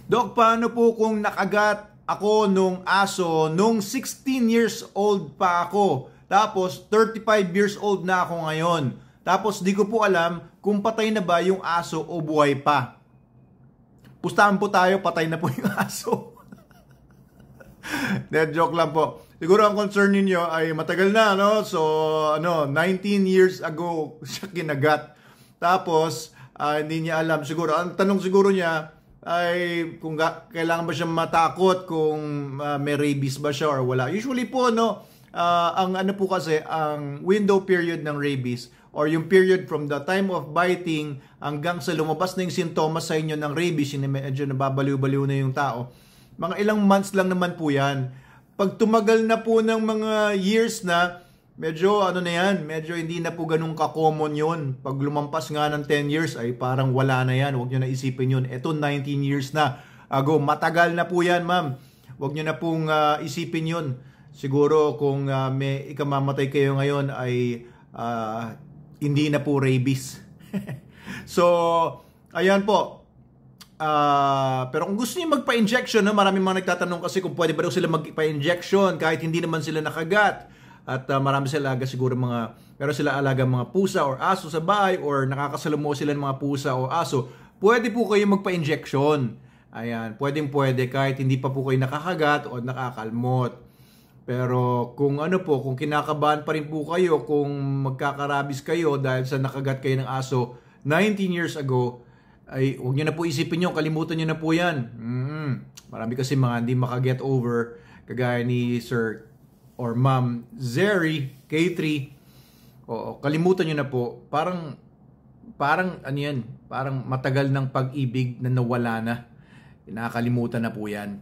Dok, paano po kung nakagat ako nung aso nung 16 years old pa ako? Tapos 35 years old na ako ngayon. Tapos di ko po alam kung patay na ba yung aso o buhay pa. Pustahan po tayo, patay na po yung aso. Dead joke lang po. Siguro ang concern ninyo ay matagal na, no? So, 19 years ago siya kinagat. Tapos, hindi niya alam. Siguro, ang tanong siguro niya ay kung kailangan ba siya matakot kung may rabies ba siya or wala. Usually po, no, ang ano po kasi, ang window period ng rabies or yung period from the time of biting hanggang sa lumabas na yung sintomas sa inyo ng rabies, yung medyo nababaliw-baliw na yung tao, mga ilang months lang naman po yan. Pag tumagal na po ng mga years na, medyo ano na yan, medyo hindi na po ganun ka-common yun. Pag lumampas nga ng 10 years, ay parang wala na yan. Huwag nyo na isipin yun. Ito 19 years na ago. Matagal na po yan, ma'am. Huwag nyo na pong isipin yun. Siguro kung may ikamamatay kayo ngayon ay hindi na po rabies. So, ayan po. Pero kung gusto niyo magpa-injection, no, maraming mga nagtatanong kasi kung pwede ba daw sila magpa-injection kahit hindi naman sila nakagat. At marami sila alaga siguro meron sila alaga mga pusa or aso sa bahay or nakakasalamuha sila ng mga pusa o aso. Pwede po kayo magpa-injection. Ayan, pwede kahit hindi pa po kayo nakakagat o nakakalmot. Pero kung kung kinakabahan pa rin po kayo kung magkakarabis kayo dahil sa nakagat kayo ng aso 19 years ago, ay huwag nyo na po isipin nyo, kalimutan nyo na po yan. Marami kasi mga hindi makaget over, kagaya ni Sir or Ma'am Zeri, K3. Oo, kalimutan nyo na po. Parang parang matagal ng pag-ibig na nawala na. Nakakalimutan na po yan.